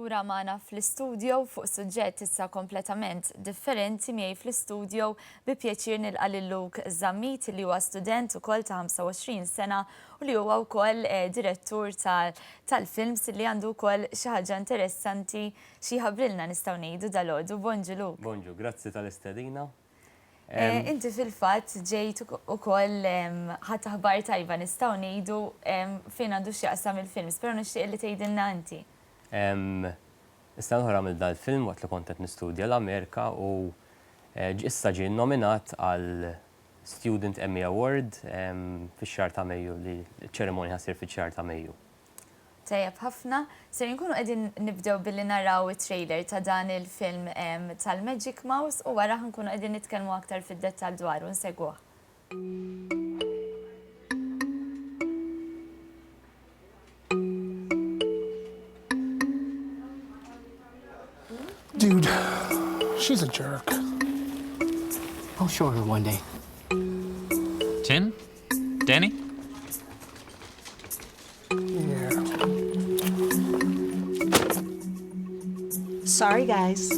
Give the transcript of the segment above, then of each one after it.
lura magħna fl-istudio fuq suġġett issa kompletament differenti miegħi fl-istudio bi pjaċir nilqa' lil Luke Zammit li huwa student ukoll ta' 25 sena u li huwa wkoll direttur tal-films li għandu wkoll xi ħaġa interessanti xi ħabbrilna nistgħu ngħidu dalgħodu. Bonġu Luke. Bonġu, grazzi tal-istedina. Inti fil-fatt ġejt ukoll ħadd aħbar tajba nistgħu ngħidu fejn għandu x'jaqsam il-films, però nixtieq li tgħidilna inti. Issa nħora mill dal-film waqt li kont qed nistudja l-Amerika u issa ġie nominat għal Student Emmy Award fix-xahar ta' Mejju li ċ-ċerimonja ħassir fiċ-xahar ta' Mejju. Tajjeb ħafna. Ser nkunu qegħdin nibdew billi naraw it-trailer ta' dan il-film tal-Magic Mouse u wara nkunu qegħdin nitkellmu aktar fid-dettall dwaru nsegwuh. Dude, she's a jerk. I'll show her one day. Tin? Danny? Yeah. Sorry, guys.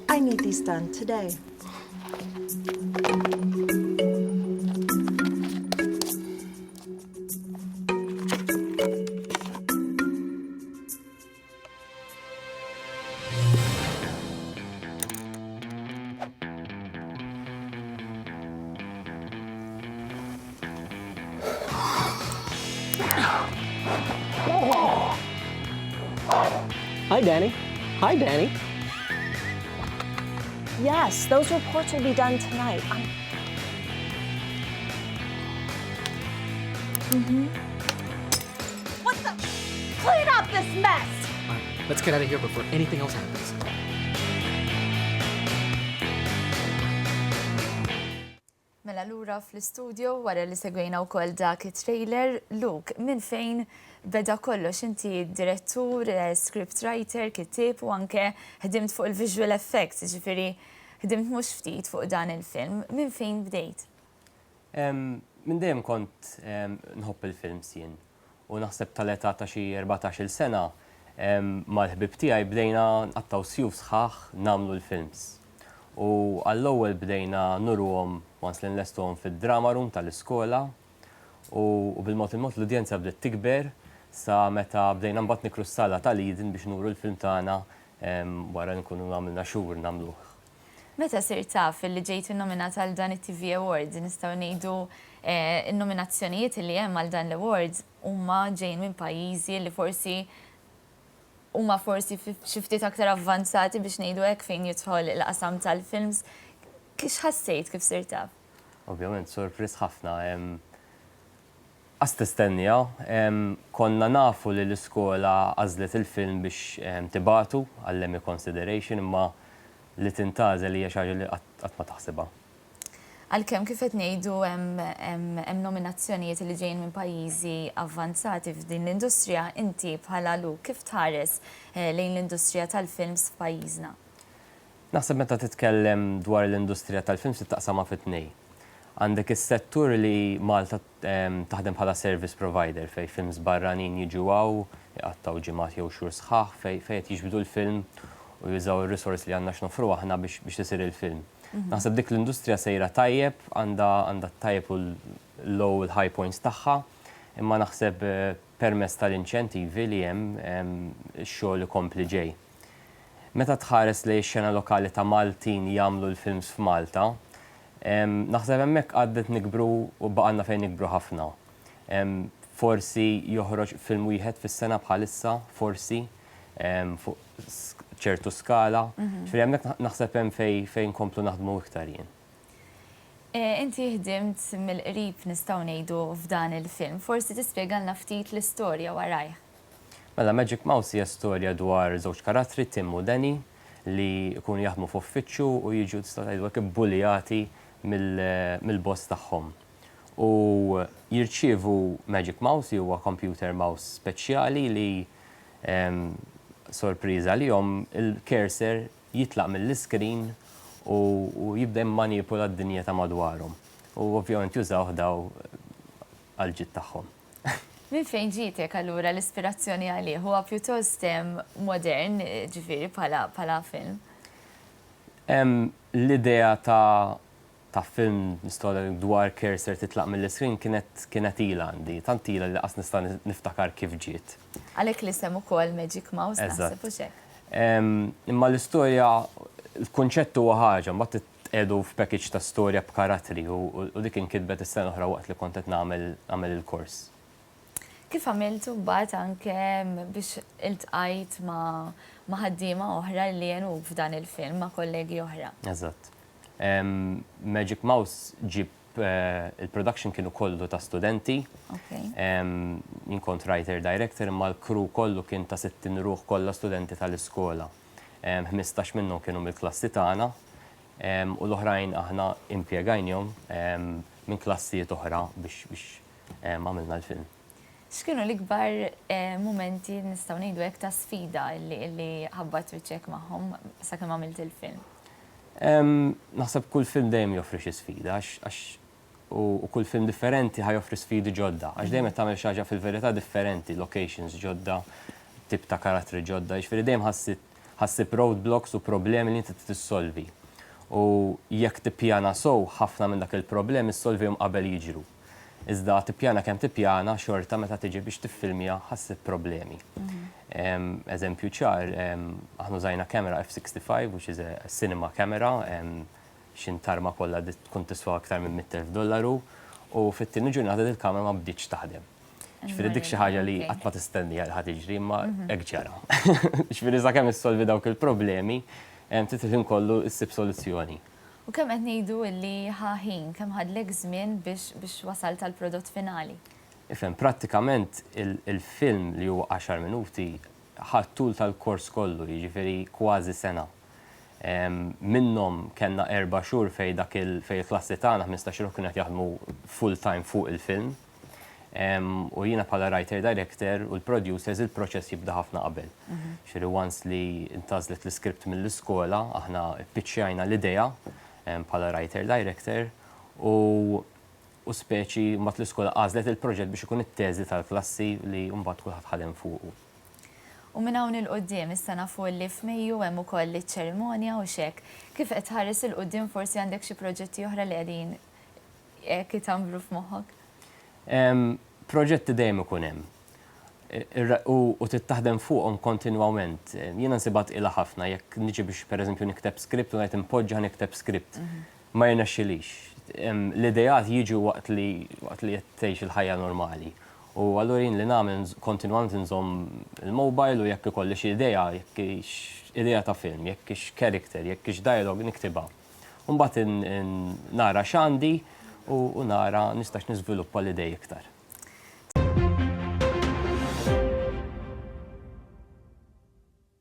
I need these done today. Hi, Danny. Hi, Danny. Yes, those reports will be done tonight. What the? Clean up this mess! All right, let's get out of here before anything else happens. Mela lura fl-istudio wara li segwejna wkoll dak it-trailer. Luke, minn fejn beda kollox inti direttur, scriptwriter, kittieb u anke ħdimt fuq il-visual effects, ġifieri ħdimt mhux ftit fuq dan il-film. Minn fejn bdejt? Minn dejjem kont nħobb il-films jien u naħseb tal-età ta' xi 14-il sena mal-ħbib tiegħi bdejna nqattaw sjuf sħaħ nagħmlu l-films. U għall-ewwel bdejna nurruhom once li nlestuhom fid-drama room tal-iskola u bil-mod il-mod l-udjenza bdiet tikber sa meta bdejna mbagħad nikru s-sala tal-Eden biex nuru l-film tagħna wara nkunu għamilna xhur nagħmluh. Meta sir taf li ġejt innominat għal dan it-TV Awards, nistgħu ngħidu n-nominazzjonijiet li hemm għal dan l-awards huma ġejjin minn pajjiżi li forsi xi ftit aktar avvanzati biex ngħidu hekk fejn jidħol il-qasam tal-films. Kif ħassejt kif sir taf? Ovvjament, sorpriż ħafna. Qas tistennija, konna nafu li l-iskola għażlet il-film biex tibatu għall-Emmy Consideration imma li tintażel hija xi ħaġa li qatt ma taħsibha. Għalkemm kif qed ngħidu hemm nominazzjonijiet li ġejjin minn pajjiżi avvanzati f'din l-industrija, inti bħala Luke kif tħares lejn l-industrija tal-films f'pajjiżna? Naħseb meta titkellem dwar l-industrija tal-films titaqsamha fit-tnejn. Għandek is-settur li Malta taħdem bħala service provider fejn films barranin jiġu hawn, jqattaw ġimgħat jew xhur sħaħ fejn qed jiġbdu l-film u jużaw ir-risorsi li għandna x'nofru aħna biex isir il-film. Naħseb dik l-industrija sejra tajjeb, għandha tajjeb u l-low u l-high points tagħha, imma naħseb permezz tal-inċentivi li hemm ix-xogħol ikompli ġej. Meta tħares lejn ix-xena lokali ta' Maltin jagħmlu l-films f'Malta, naħseb hemmhekk għaddet nikbru u baqgħna fejn nikbru ħafna. Forsi joħroġ film wieħed fis-sena bħalissa, forsi fuq ċertu skala, ġifieri hemmhekk naħseb hemm fejn komplu naħdmu iktar jien. Inti ħdimt mill-qrib nistgħu ngħidu f'dan il-film, forsi tispjegalna ftit l-istorja warajh. Mela Magic Mouse hija storja dwar żewġ karattri Tim u Danny li jkunu jaħdmu f'uffiċċju u jiġu tistgħu tgħidu hekk ibbulijati mill-boss tagħhom. U jirċievu Magic Mouse huwa computer mouse speċjali li sorpriża li il-cursor jitlaq mill-iskrin u jibda jmanipula d-dinja ta' madwarhom. U ovvjament jużaw daw għal-ġid tagħhom. Min fejn ġitek allura l-ispirazzjoni għalih? Huwa pjuttost modern, ġifieri bħala film. L-idea ta' film nistola dwar Cursor titlaq mill-iskrin kienet ila għandi, tant ila li qas nista' niftakar kif ġiet. Għalhekk li sem ukoll Magic Mouse Eżatt. naħseb u xek. Imma l-istorja, il-konċett huwa ħaġa, mbagħad tqedu f'package ta' storja b'karattri u dik inkitbet is-sena oħra waqt li kont qed nagħmel il-kors. Kif għamiltu mbagħad anke biex iltqajt ma' ħaddiema oħra li jenu f'dan il-film ma' kollegi oħra? Eżatt. Magic Mouse ġib il-production kienu kollu ta' studenti, Okay. jien kont writer director, imma l-crew kollu kien ta' 60 ruħ kollha studenti tal-iskola. 15 minnhom kienu mill-klassi tagħna u l-oħrajn aħna impjegajnhom minn klassijiet oħra biex għamilna l-film. X'kienu l-ikbar momenti nistgħu ngħidu hekk ta' sfida li ħabbat wiċċek magħhom sakemm għamilt il-film? Naħseb kull film dejjem joffri xi sfida u kull film differenti ħajoffri sfidi ġodda, għax dejjem qed tagħmel xi ħaġa fil-verità differenti, locations ġodda, tip ta' karattri ġodda, jiġifieri dejjem ħassib roadblocks u problemi li inti tissolvi. U jekk tippjana sew ħafna minn dak il-problemi issolvihom qabel jiġru. Iżda tippjana kemm tippjana xorta meta tiġi biex tiffilmija ħassib problemi. Eżempju ċar, aħna użajna kamera F65, which is a cinema camera, xintarma kollha tkun tiswa aktar minn $100,000 u fit-tieni ġurnata il-kamera ma bdietx taħdem. Ġifieri dik xi ħaġa li qatt ma tistenni għal ħadd jiġri imma hekk ġara. Ġifieri sakemm issolvi dawk il-problemi, titilhom kollu issib soluzzjoni. U kemm qed ngħidu li ħin kemm ħadlek żmien biex wasalt tal-prodott finali? Ifhem, prattikament il-film li huwa 10 minuti ħadd tul tal-kors kollu, jiġifieri kważi sena. Minnhom kellna 4 xhur fejn il-klassi tagħna 15 xhur kienu qed jaħdmu full time fuq il-film. U jiena bħala writer director u l-producers il-proċess jibda ħafna qabel. Xieri once li intażlet l-iskript mill-iskola, aħna pitchjajna l-idea bħala writer director u speċi mbagħad l-iskola għażlet il-proġett biex ikun it-teżi tal-klassi li mbagħad kulħadd ħadem fuqu. U minn hawn il-qudiem is-sena fuq li f'Mejju hemm ukoll iċ-ċerimonja u xek. Kif qed tħares il-qudiem forsi għandek xi proġetti oħra li qegħdin hekk itambru f'moħħok? Proġetti dejjem ikun hemm. U tittaħdem fuqhom kontinwament. Jiena nsibat ilha ħafna jekk niġi biex pereżempju nikteb script u qed impoġġa nikteb script. Ma jirnexxilix. L-idejat jiġu waqt li qed tgħix il-ħajja normali. U allura jien li nagħmel kontinwament inżomm il-mobile u jekk ikolli xi idea, jekk hix idea ta' film, jekk hix character, jekk hix dialogue niktibha. U mbagħad nara x'għandi u nara nistax niżviluppa l-idej iktar.